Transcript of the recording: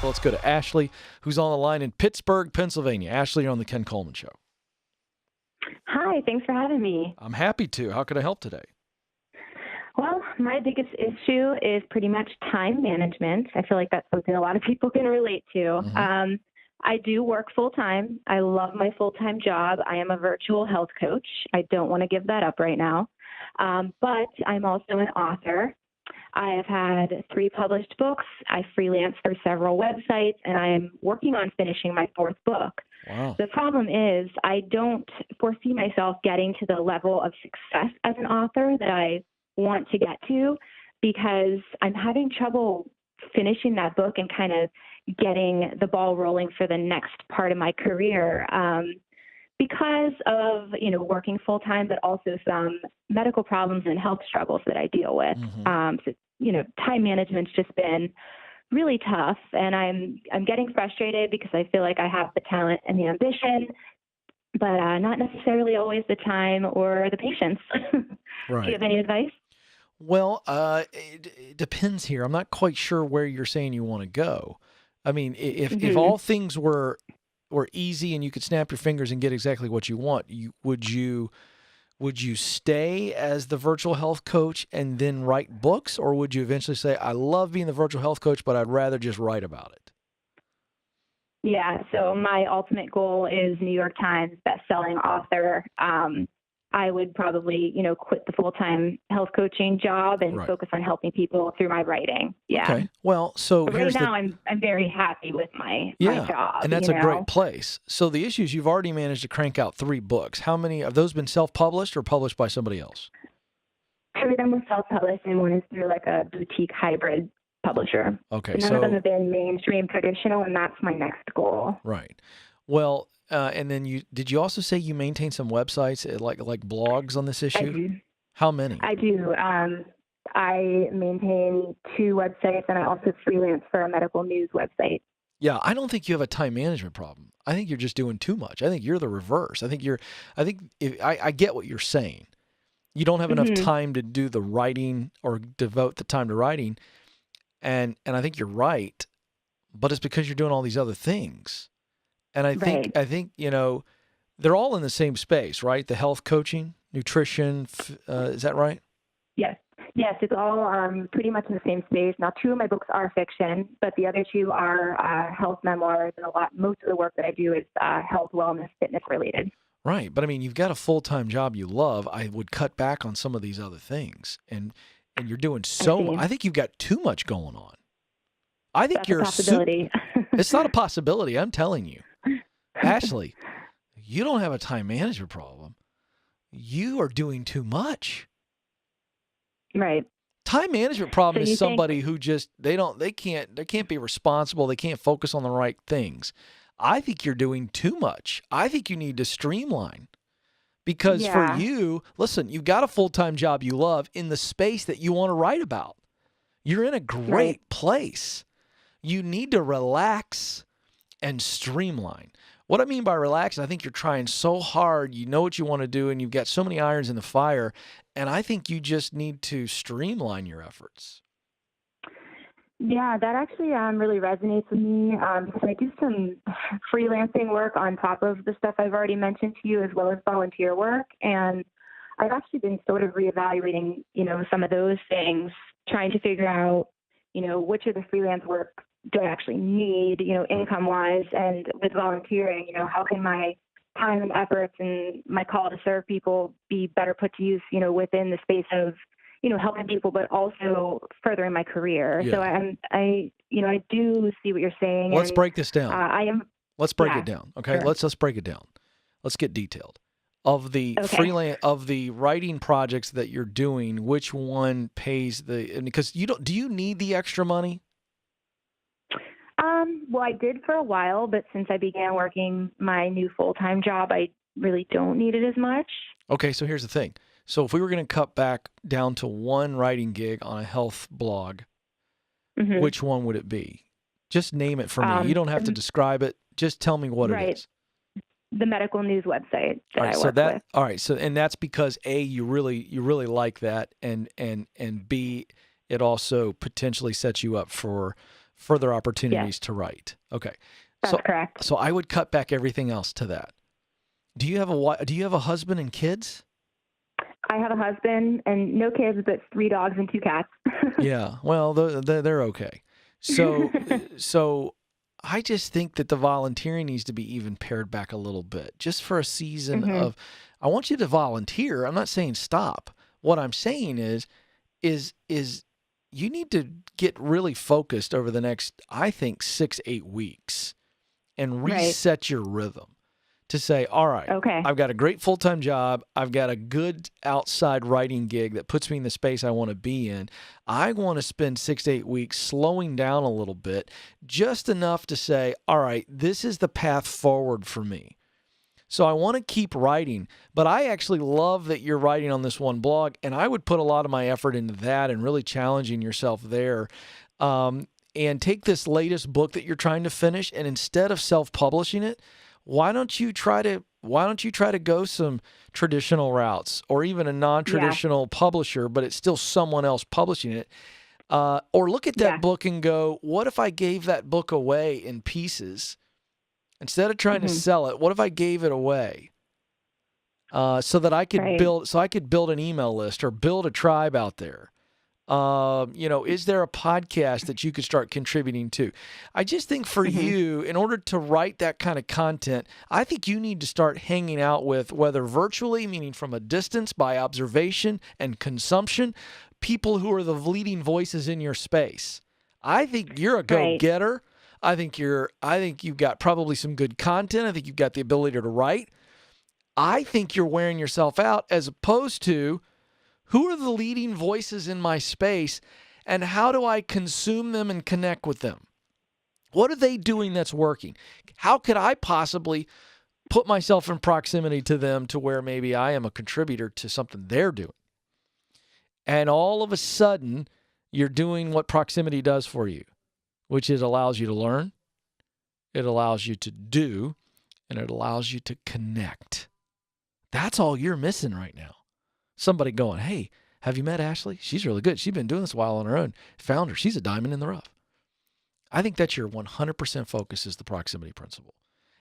Let's go to Ashley, who's on the line in Pittsburgh, Pennsylvania. Ashley, you're on the Ken Coleman Show. Hi, thanks for having me. I'm happy to. How can I help today? Well, my biggest issue is pretty much time management. I feel like that's something a lot of people can relate to. Mm-hmm. I do work full-time. I love my full-time job. I am a virtual health coach. I don't want to give that up right now. But I'm also an author. I have had 3 published books. I freelance for several websites, and I am working on finishing my 4th book. Wow. The problem is I don't foresee myself getting to the level of success as an author that I want to get to, because I'm having trouble finishing that book and kind of getting the ball rolling for the next part of my career, because of, working full time, but also some medical problems and health struggles that I deal with. Mm-hmm. So, time management's just been really tough, and I'm getting frustrated because I feel like I have the talent and the ambition, but not necessarily always the time or the patience. Right. Do you have any advice? Well, it depends here. I'm not quite sure where you're saying you want to go. I mean, if all things were easy and you could snap your fingers and get exactly what you want, would you stay as the virtual health coach and then write books, or would you eventually say, I love being the virtual health coach, but I'd rather just write about it? Yeah, so my ultimate goal is New York Times best-selling author. I would probably, quit the full-time health coaching job and focus on helping people through my writing. Yeah. Okay. Well, so but right now I'm very happy with my job. And that's a great place. So the issue is you've already managed to crank out 3 books. How many have those been self-published or published by somebody else? 2 of them were self-published, and one is through like a boutique hybrid publisher. Okay. None of them have been mainstream traditional, and that's my next goal. Right. Well, and then did you also say you maintain some websites, like blogs on this issue? I do. How many? I do. I maintain 2 websites, and I also freelance for a medical news website. Yeah, I don't think you have a time management problem. I think you're just doing too much. I think you're the reverse. I get what you're saying. You don't have enough time to do the writing or devote the time to writing, and I think you're right, but it's because you're doing all these other things. And I think they're all in the same space, right? The health coaching, nutrition, is that right? Yes. Yes, it's all pretty much in the same space. Now, 2 of my books are fiction, but the other 2 are health memoirs, and most of the work that I do is health, wellness, fitness related. Right, but I mean, you've got a full-time job you love. I would cut back on some of these other things, and you're doing so. I think you've got too much going on. I think That's a possibility. It's not a possibility. I'm telling you. Ashley, you don't have a time management problem. You are doing too much. Right. Time management problem is somebody who just they can't be responsible. They can't focus on the right things. I think you're doing too much. I think you need to streamline. Because for you, listen, you've got a full-time job you love in the space that you want to write about. You're in a great place. You need to relax and streamline. What I mean by relax, I think you're trying so hard, you know what you want to do, and you've got so many irons in the fire, and I think you just need to streamline your efforts. Yeah, that actually really resonates with me because I do some freelancing work on top of the stuff I've already mentioned to you, as well as volunteer work, and I've actually been sort of reevaluating, some of those things, trying to figure out, which of the freelance work do I actually need, income-wise, and with volunteering, how can my time and efforts and my call to serve people be better put to use, within the space of, helping people, but also furthering my career. Yeah. So I do see what you're saying. Let's break this down. Let's break it down. Okay. Sure. Let's break it down. Let's get detailed. Of the of the writing projects that you're doing, which one pays because do you need the extra money? Well, I did for a while, but since I began working my new full-time job, I really don't need it as much. Okay, so here's the thing. So if we were going to cut back down to one writing gig on a health blog, which one would it be? Just name it for me. You don't have to describe it. Just tell me what it is. The medical news website that I work with. All right. So, and that's because A, you really like that, and B, it also potentially sets you up for further opportunities to write. Okay. That's correct. So I would cut back everything else to that. Do you have a husband and kids? I have a husband and no kids, but 3 dogs and 2 cats. Yeah. Well, they're okay. So I just think that the volunteering needs to be even pared back a little bit, just for a season of. I want you to volunteer. I'm not saying stop. What I'm saying is you need to get really focused over the next, I think, 6-8 weeks, and reset your rhythm. To say, all right, I've got a great full-time job. I've got a good outside writing gig that puts me in the space I want to be in. I want to spend 6 to 8 weeks slowing down a little bit, just enough to say, all right, this is the path forward for me. So I want to keep writing, but I actually love that you're writing on this one blog, and I would put a lot of my effort into that and really challenging yourself there. And take this latest book that you're trying to finish, and instead of self-publishing it, why don't you try to go some traditional routes, or even a non-traditional publisher, but it's still someone else publishing it? Or look at that book and go, what if I gave that book away in pieces instead of trying to sell it? What if I gave it away so that I could build an email list or build a tribe out there? Is there a podcast that you could start contributing to? I just think for you, in order to write that kind of content, I think you need to start hanging out with, whether virtually, meaning from a distance, by observation and consumption, people who are the leading voices in your space. I think you're a go-getter. I think you've got probably some good content. I think you've got the ability to write. I think you're wearing yourself out, as opposed to, who are the leading voices in my space, and how do I consume them and connect with them? What are they doing that's working? How could I possibly put myself in proximity to them to where maybe I am a contributor to something they're doing? And all of a sudden, you're doing what proximity does for you, which is allows you to learn, it allows you to do, and it allows you to connect. That's all you're missing right now. Somebody going, hey, have you met Ashley? She's really good. She's been doing this a while on her own. Found her. She's a diamond in the rough. I think that's your 100% focus, is the proximity principle.